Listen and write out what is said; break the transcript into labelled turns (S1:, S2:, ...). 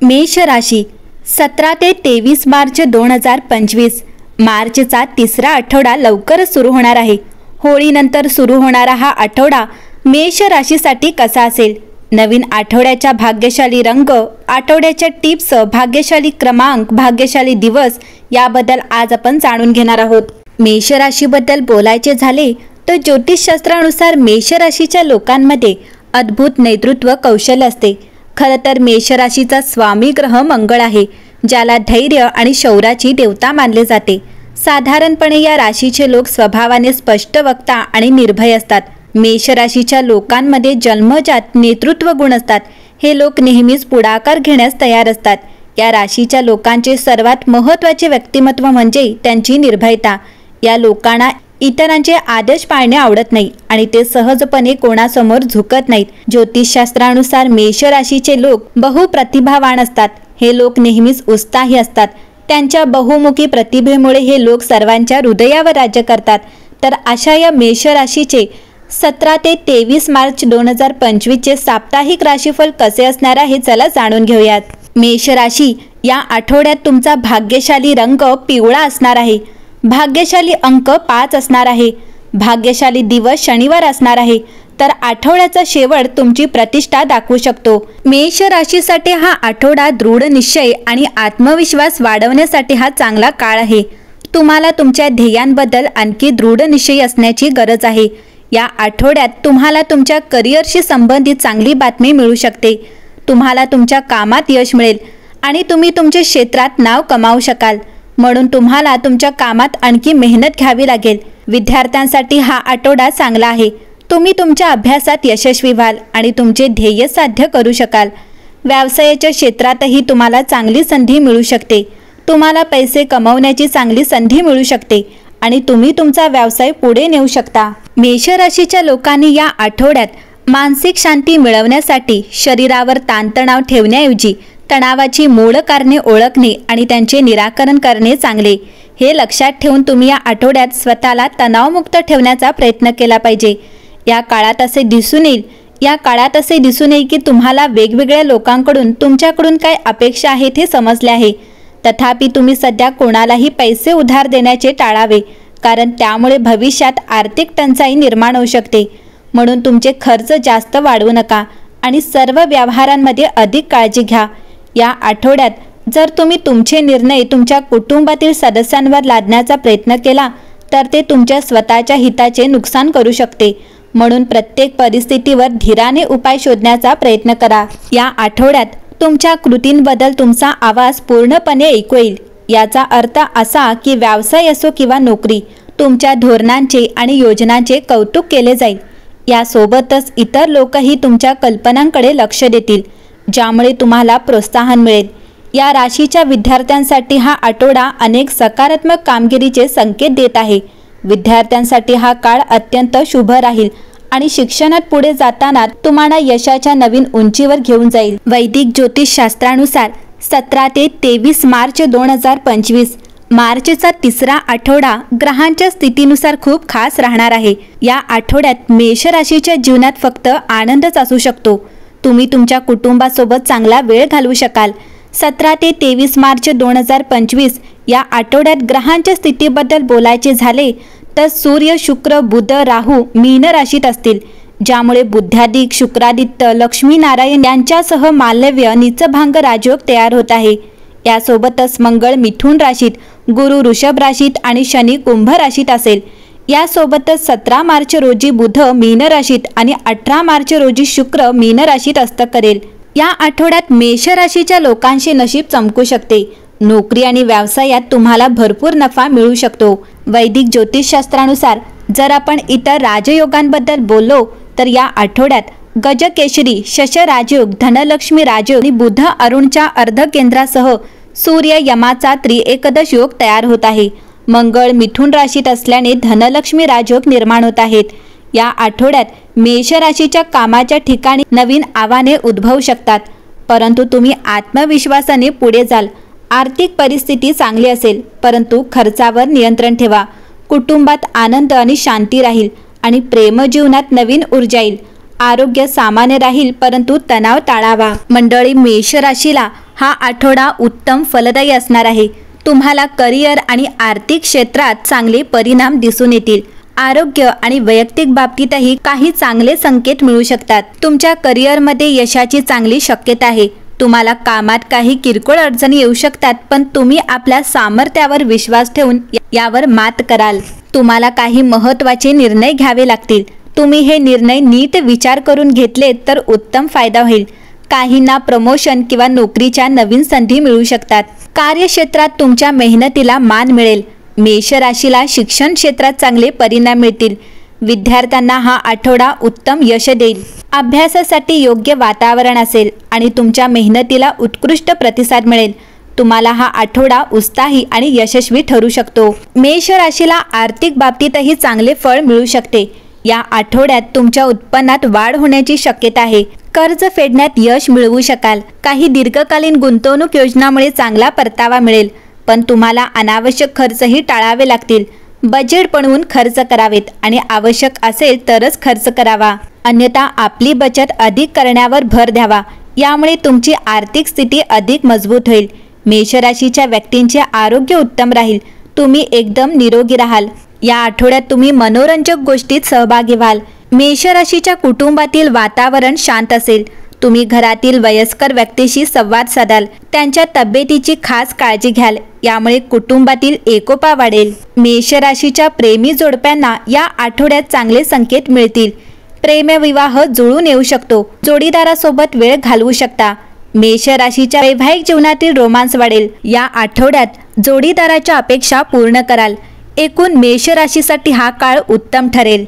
S1: मेष राशी 17 ते 23 मार्च 2025। मार्चचा तिसरा आठवडा लवकरच सुरू होणार आहे। होळीनंतर सुरू होणारा हा आठवडा मेष राशीसाठी कसा असेल? नवीन आठवड्याच्या भाग्यशाली रंग, आठवड्याच्या टिप्स, भाग्यशाली क्रमांक, भाग्यशाली दिवस याबद्दल आज आपण जाणून घेणार आहोत। मेष राशीबद्दल बोलायचे झाले तर ज्योतिषशास्त्रानुसार मेष राशीच्या लोकांमध्ये अद्भुत नेतृत्व कौशल्य असते। खरं तर मेष राशीचा स्वामी ग्रह मंगळ आहे, ज्याला धैर्य आणि शौर्याची देवता मानले जाते। साधारणपणे या राशीचे लोक स्वभावाने स्पष्ट वक्ता आणि निर्भय असतात। मेष राशीच्या लोकांमध्ये जन्मजात नेतृत्व गुण असतात। हे लोक नेहमीच पुढाकार घेण्यास तयार असतात। या राशीच्या लोकांचे सर्वात महत्त्वाचे व्यक्तिमत्व म्हणजे त्यांची निर्भयता। या लोकांना इतरांचे आदेश पाळणे आवडत नाही आणि ते सहजपणे कोणासमोर झुकत नाहीत। ज्योतिषशास्त्रानुसार मेष राशीचे लोक बहुप्रतिभावान असतात। हे लोक नेहमीच उत्साही असतात। त्यांच्या बहुमुखी प्रतिभेमुळे हे लोक सर्वांच्या हृदयावर राज्य करतात। तर अशा या मेष राशीचे 17 ते 23 मार्च 2025 चे साप्ताहिक राशीफल कसे असणार आहे चला जाणून घेऊयात। मेष राशी, या आठवड्यात तुमचा भाग्यशाली रंग पिवळा असणार आहे। भाग्यशाली अंक 5 असणार आहे। भाग्यशाली दिवस शनिवार असणार आहे। तर आठवड्याचा शेवट तुमची प्रतिष्ठा दाखवू शकतो। मेष राशीसाठी हा आठवडा दृढ निश्चय आणि आत्मविश्वास वाढवण्यासाठी हा चांगला काळ आहे। तुम्हाला तुमच्या ध्येयांबद्दल आणखी दृढ निश्चय असण्याची गरज आहे। या आठवड्यात तुम्हाला तुमच्या करिअरशी संबंधित चांगली बातमी मिळू शकते। तुम्हाला तुमच्या कामात यश मिळेल आणि तुम्ही तुमच्या क्षेत्रात नाव कमावू शकाल। म्हणून तुम्हाला तुमच्या कामात आणखी मेहनत घ्यावी लागेल। विद्यार्थ्यांसाठी हा आठवडा चांगला आहे। तुम्ही तुमच्या अभ्यासात यशस्वी व्हाल आणि तुमचे ध्येय साध्य करू शकाल। व्यवसायाच्या क्षेत्रातही तुम्हाला चांगली संधी मिळू शकते। तुम्हाला पैसे कमवण्याची चांगली संधी मिळू शकते आणि तुम्ही तुमचा व्यवसाय पुढे नेऊ शकता। मेष राशीच्या लोकांनी या आठवड्यात मानसिक शांती मिळवण्यासाठी शरीरावर ताणतणाव ठेवण्याऐवजी तणावाची मूळ कारणे ओळखणे आणि त्यांचे निराकरण करणे चांगले। हे लक्षात ठेवून तुम्ही या आठवड्यात स्वतःला तणावमुक्त ठेवण्याचा प्रयत्न केला पाहिजे। या काळात असे दिसून येईल की तुम्हाला वेगवेगळ्या लोकांकडून तुमच्याकडून काय अपेक्षा आहेत हे समजले आहे। तथापि तुम्ही सध्या कोणालाही पैसे उधार देण्याचे टाळावे, कारण त्यामुळे भविष्यात आर्थिक टंचाई निर्माण होऊ शकते। म्हणून तुमचे खर्च जास्त वाढवू नका आणि सर्व व्यवहारांमध्ये अधिक काळजी घ्या। या आठवड्यात जर तुम्ही तुमचे निर्णय तुमच्या कुटुंबातील सदस्यांवर लादण्याचा प्रयत्न केला तर ते तुमच्या स्वतःच्या हिताचे नुकसान करू शकते। म्हणून प्रत्येक परिस्थितीवर धीराने उपाय शोधण्याचा प्रयत्न करा। या आठवड्यात तुमच्या कृतींबद्दल तुमचा आवाज पूर्णपणे ऐकू येईल। याचा अर्थ असा की व्यवसाय असो किंवा नोकरी, तुमच्या धोरणांचे आणि योजनांचे कौतुक केले जाईल। यासोबतच इतर लोकही तुमच्या कल्पनांकडे लक्ष देतील, ज्यामुळे तुम्हाला प्रोत्साहन मिळेल। या राशीच्या विद्यार्थ्यांसाठी हा आठवडा अनेक सकारात्मक कामगिरीचे संकेत देत आहे। विद्यार्थ्यांसाठी हा काळ अत्यंत शुभ राहील आणि शिक्षणात पुढे जाताना तुम्हाला यशाच्या नवीन उंचीवर घेऊन जाईल। वैदिक ज्योतिषशास्त्रानुसार 17 ते 23 मार्च 2025 मार्चचा तिसरा आठवडा ग्रहांच्या स्थितीनुसार खूप खास राहणार आहे। या आठवड्यात मेष राशीच्या जीवनात फक्त आनंदच असू शकतो। तुम्ही तुमच्या कुटुंबासोबत चांगला वेळ घालवू शकाल। 17 ते 23 मार्च 2025 या आठवड्यात ग्रहांच्या स्थितीबद्दल बोलायचे झाले तर सूर्य, शुक्र, बुध, राहू मीन राशीत असतील, ज्यामुळे बुद्धादिक, शुक्रादित्य, लक्ष्मीनारायण यांच्यासह मालव्य नीचभंग राजयोग तयार होत आहे। यासोबतच मंगळ मिथुन राशीत, गुरु वृषभ राशीत आणि शनी कुंभ राशीत असेल। यासोबतच 17 मार्च रोजी बुध मीन राशीत आणि 18 मार्च रोजी शुक्र मीन राशीत अस्त करेल। या आठवड्यात मेष राशीच्या लोकांचे नशीब चमकू शकते। नोकरी आणि व्यवसायात तुम्हाला भरपूर नफा मिळू शकतो। वैदिक ज्योतिषशास्त्रानुसार जर आपण इतर राजयोगांबद्दल बोललो तर या आठवड्यात गजकेशरी, शश राजयोग, धनलक्ष्मी राजयोग आणि बुध अरुणच्या अर्धकेंद्रासह सूर्य यमाचा त्रिएकदश योग तयार होत आहे। मंगळ मिथुन राशीत असल्याने धनलक्ष्मी राजयोग निर्माण होत आहेत। या आठवड्यात मेष राशीच्या कामाच्या ठिकाणी नवीन आव्हाने उद्भवू शकतात, परंतु तुम्ही आत्मविश्वासाने पुढे जाल। आर्थिक परिस्थिती चांगली असेल, परंतु खर्चावर नियंत्रण ठेवा। कुटुंबात आनंद आणि शांती राहील आणि प्रेमजीवनात नवीन ऊर्जा येईल। आरोग्य सामान्य राहील, परंतु तणाव टाळावा। मंडळी, मेष राशीला हा आठवडा उत्तम फलदायी असणार आहे. तुम्हाला करिअर आणि आर्थिक क्षेत्रात चांगले परिणाम दिसून येतील. आरोग्य आणि वैयक्तिक बाबतीतही काही चांगले संकेत मिळू शकतात. तुमच्या करिअरमध्ये यशाची चांगली शक्यता आहे. तुम्हाला कामात काही किरकोळ अडचणी येऊ शकतात, पण तुम्ही आपल्या सामर्थ्यावर विश्वास ठेवून यावर मात कराल. तुम्हाला काही महत्त्वाचे निर्णय घ्यावे लागतील. तुम्ही हे निर्णय नीट विचार करून घेतले तर उत्तम फायदा होईल. काहींना प्रमोशन किंवा नोकरीच्या नवीन संधी मिळू शकतात. कार्यक्षेत्रात तुमच्या मेहनतीला मान मिळेल. मेष राशीला शिक्षण क्षेत्रात चांगले परिणाम मिळतील. विद्यार्थ्यांना हा आठवडा उत्तम यश देईल. अभ्यासासाठी योग्य वातावरण असेल आणि तुमच्या मेहनतीला उत्कृष्ट प्रतिसाद मिळेल. तुम्हाला हा आठवडा उत्साही आणि यशस्वी ठरू शकतो. मेष राशीला आर्थिक बाबतीतही चांगले फळ मिळू शकते. या आठवड्यात तुमच्या उत्पन्नात वाढ होण्याची शक्यता आहे. कर्ज फेडण्यात यश मिळवू शकाल. काही दीर्घकालीन गुंतवणूक योजनांमुळे चांगला परतावा मिळेल, पण तुम्हाला अनावश्यक खर्चही टाळावे लागतील. बजेट बनवून खर्च करावेत आणि आवश्यक असेल तरच खर्च करावा. अन्यथा आपली बचत अधिक करण्यावर भर द्यावा. यामुळे तुमची आर्थिक स्थिती अधिक मजबूत होईल. मेष राशीच्या व्यक्तींचे आरोग्य उत्तम राहील. तुम्ही एकदम निरोगी राहाल. या आठवड्यात तुम्ही मनोरंजक गोष्टीत सहभागी व्हाल. मेष राशीच्या कुटुंबातील वातावरण शांत असेल. तुम्ही घरातील वयस्कर व्यक्तीशी संवाद साधाल. त्यांच्या तब्येतीची खास काळजी घ्याल. यामुळे कुटुंबातील एकोपा वाढेल. मेष राशीच्या प्रेमी जोडप्यांना या आठवड्यात चांगले संकेत मिळतील. प्रेमविवाह जुळून येऊ शकतो. जोडीदारासोबत वेळ घालवू शकता. मेष राशीच्या वैवाहिक जीवनातील रोमांस वाढेल. या आठवड्यात जोडीदाराच्या अपेक्षा पूर्ण कराल. एकूण मेष राशीसाठी हा काळ उत्तम ठरेल.